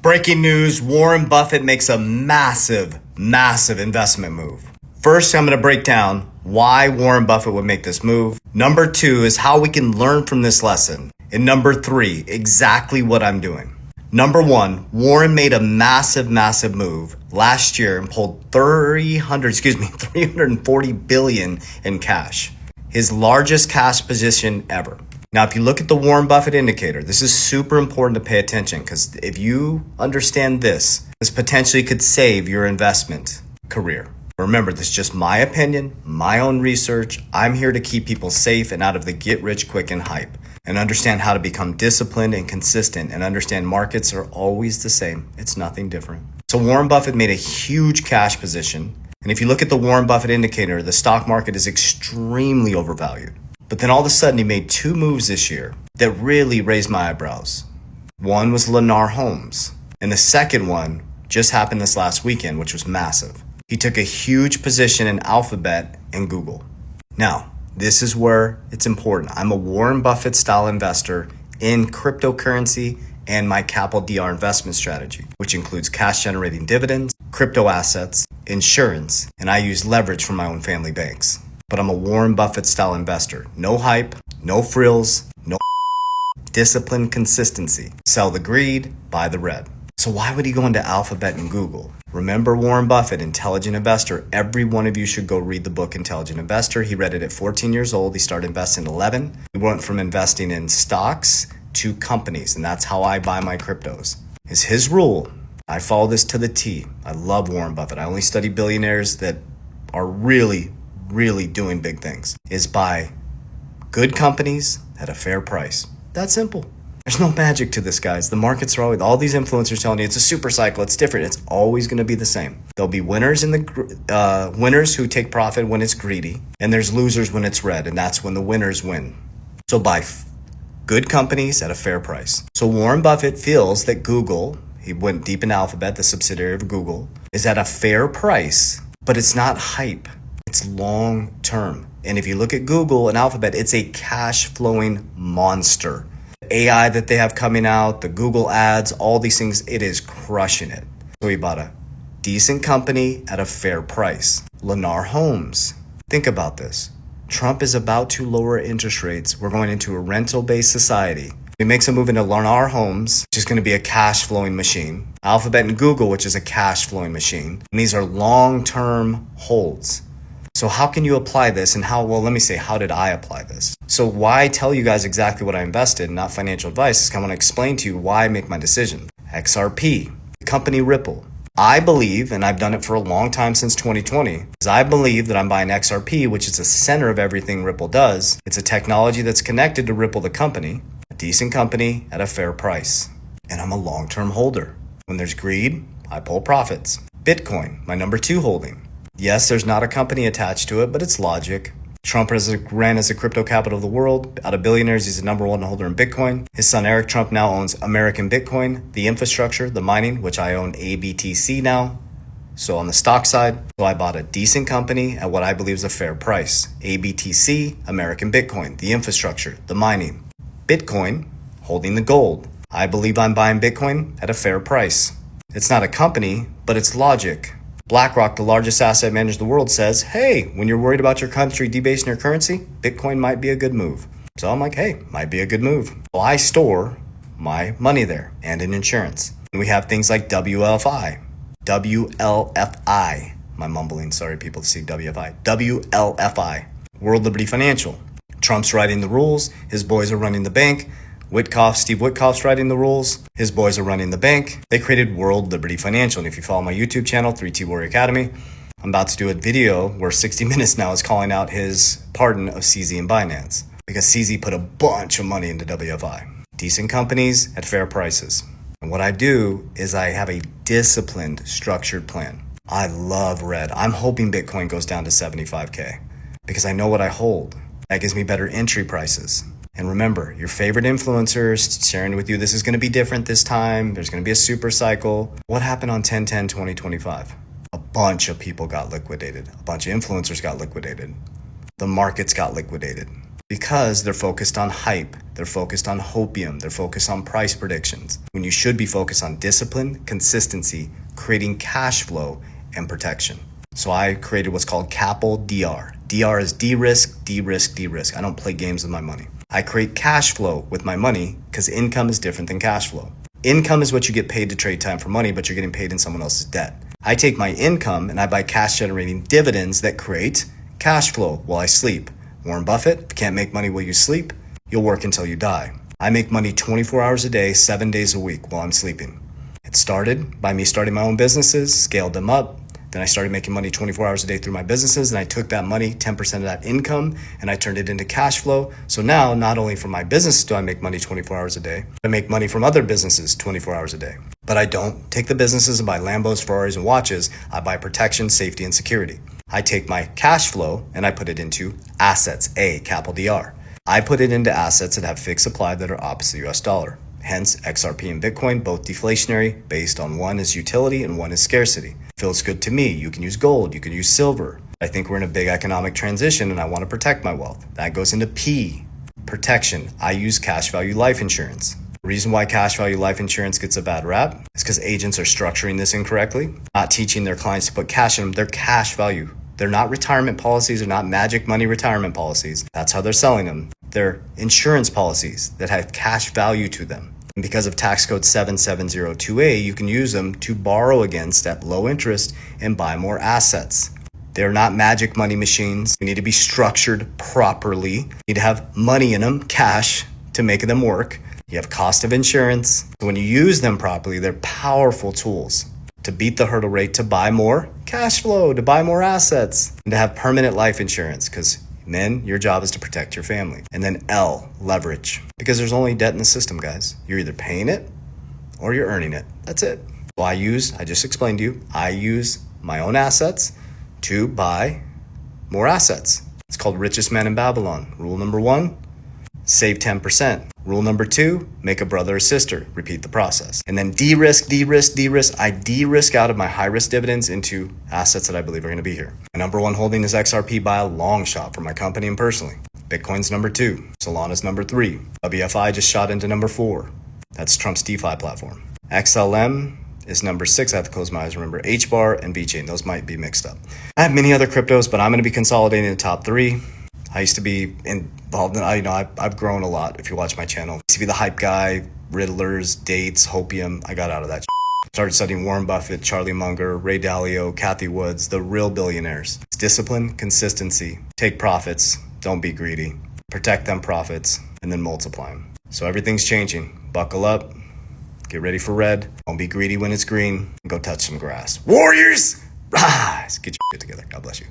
Breaking news, Warren Buffett makes a massive investment move. First, I'm going to break down why Warren Buffett would make this move. Number 2 is how we can learn from this lesson. And number 3, exactly what I'm doing. Number 1, Warren made a massive move last year and pulled 340 billion in cash. His largest cash position ever. Now, if you look at the Warren Buffett indicator, this is super important to pay attention because if you understand this potentially could save your investment career. Remember, this is just my opinion, my own research. I'm here to keep people safe and out of the get rich quick and hype and understand how to become disciplined and consistent and understand markets are always the same. It's nothing different. So Warren Buffett made a huge cash position. And if you look at the Warren Buffett indicator, the stock market is extremely overvalued. But then all of a sudden he made 2 moves this year that really raised my eyebrows. One was Lennar Homes. And the second one just happened this last weekend, which was massive. He took a huge position in Alphabet and Google. Now, this is where it's important. I'm a Warren Buffett style investor in cryptocurrency and my Capital DR investment strategy, which includes cash generating dividends, crypto assets, insurance, and I use leverage from my own family banks. But I'm a Warren Buffett style investor. No hype, no frills, no discipline, consistency. Sell the greed, buy the red. So why would he go into Alphabet and Google? Remember Warren Buffett, Intelligent Investor. Every one of you should go read the book Intelligent Investor. He read it at 14 years old. He started investing at 11. He went from investing in stocks to companies, and that's how I buy my cryptos. It's his rule. I follow this to the T. I love Warren Buffett. I only study billionaires that are really doing big things. Is buy good companies at a fair price. That simple. There's no magic to this, guys. The markets are always, all these influencers telling you it's a super cycle, it's different. It's always going to be the same. There'll be winners in the winners who take profit when it's greedy, and there's losers when it's red, and that's when the winners win. So buy good companies at a fair price. So Warren Buffett feels that Google, he went deep in Alphabet, the subsidiary of Google, is at a fair price, but it's not hype. It's long term. And if you look at Google and Alphabet, it's a cash flowing monster. AI that they have coming out, the Google ads, all these things, it is crushing it. So he bought a decent company at a fair price. Lennar Homes. Think about this. Trump is about to lower interest rates. We're going into a rental-based society. He makes a move into Lennar Homes, which is going to be a cash-flowing machine. Alphabet and Google, which is a cash-flowing machine. And these are long-term holds. So how can you apply this and how did I apply this? So why tell you guys exactly what I invested, not financial advice, is I want to explain to you why I make my decision. XRP, the company Ripple. I believe, and I've done it for a long time since 2020, is I believe that I'm buying XRP, which is the center of everything Ripple does. It's a technology that's connected to Ripple, the company, a decent company at a fair price. And I'm a long-term holder. When there's greed, I pull profits. Bitcoin, my number 2 holding. Yes, there's not a company attached to it, but it's logic. Trump ran as the crypto capital of the world. Out of billionaires, he's the number 1 holder in Bitcoin. His son, Eric Trump, now owns American Bitcoin, the infrastructure, the mining, which I own ABTC now. So on the stock side, so I bought a decent company at what I believe is a fair price. ABTC, American Bitcoin, the infrastructure, the mining. Bitcoin, holding the gold. I believe I'm buying Bitcoin at a fair price. It's not a company, but it's logic. BlackRock, the largest asset manager in the world, says, hey, when you're worried about your country debasing your currency, Bitcoin might be a good move. So I'm like, hey, might be a good move. Well, I store my money there and in insurance. And we have things like WLFI. My mumbling, sorry people to see WFI. WLFI, World Liberty Financial. Trump's writing the rules. His boys are running the bank. Steve Witkoff's writing the rules. His boys are running the bank. They created World Liberty Financial. And if you follow my YouTube channel, 3T Warrior Academy, I'm about to do a video where 60 Minutes now is calling out his pardon of CZ and Binance. Because CZ put a bunch of money into WFI. Decent companies at fair prices. And what I do is I have a disciplined, structured plan. I love red. I'm hoping Bitcoin goes down to 75K. Because I know what I hold. That gives me better entry prices. And remember, your favorite influencers sharing with you, this is going to be different this time. There's going to be a super cycle. What happened on 10/10/2025? A bunch of people got liquidated. A bunch of influencers got liquidated. The markets got liquidated Because they're focused on hype, they're focused on hopium, they're focused on price predictions, when you should be focused on discipline, consistency, creating cash flow, and protection. So I created what's called Capel DR. DR is de-risk, de-risk, de-risk. I don't play games with my money. I create cash flow with my money because income is different than cash flow. Income is what you get paid to trade time for money, but you're getting paid in someone else's debt. I take my income and I buy cash generating dividends that create cash flow while I sleep. Warren Buffett, if you can't make money while you sleep, you'll work until you die. I make money 24 hours a day, 7 days a week while I'm sleeping. It started by me starting my own businesses, scaled them up. Then I started making money 24 hours a day through my businesses, and I took that money, 10% of that income, and I turned it into cash flow. So now, not only from my business do I make money 24 hours a day, I make money from other businesses 24 hours a day. But I don't take the businesses and buy Lambos, Ferraris, and watches. I buy protection, safety, and security. I take my cash flow and I put it into assets, A, capital DR. I put it into assets that have fixed supply that are opposite the US dollar. Hence, XRP and Bitcoin, both deflationary, based on one is utility and one is scarcity. Feels good to me. You can use gold, you can use silver. I think we're in a big economic transition and I want to protect my wealth. That goes into P, protection. I use cash value life insurance. The reason why cash value life insurance gets a bad rap is because agents are structuring this incorrectly, not teaching their clients to put cash in them. They're cash value. They're not retirement policies. They're not magic money retirement policies. That's how they're selling them. They're insurance policies that have cash value to them. And because of tax code 7702A, you can use them to borrow against at low interest and buy more assets. They're not magic money machines. They need to be structured properly. You need to have money in them, cash, to make them work. You have cost of insurance. So when you use them properly, they're powerful tools to beat the hurdle rate, to buy more cash flow, to buy more assets, and to have permanent life insurance, because then your job is to protect your family. And then L, leverage, because there's only debt in the system, guys. You're either paying it or you're earning it. That's it. So I just explained to you, I use my own assets to buy more assets. It's called richest man in Babylon. Rule number 1, save 10%. Rule number 2, make a brother or sister. Repeat the process. And then de-risk, de-risk, de-risk. I de-risk out of my high-risk dividends into assets that I believe are going to be here. My number 1 holding is XRP by a long shot for my company and personally. Bitcoin's number 2. Solana's number 3. WFI just shot into number 4. That's Trump's DeFi platform. XLM is number 6. I have to close my eyes. Remember, HBAR and VeChain. Those might be mixed up. I have many other cryptos, but I'm going to be consolidating the top 3. I used to be involved in, I've grown a lot if you watch my channel. I used to be the hype guy, Riddlers, dates, hopium. I got out of that. Started studying Warren Buffett, Charlie Munger, Ray Dalio, Kathy Woods, the real billionaires. It's discipline, consistency, take profits, don't be greedy, protect them profits, and then multiply them. So everything's changing. Buckle up, get ready for red. Don't be greedy when it's green, and go touch some grass. Warriors, rise! Get your shit together. God bless you.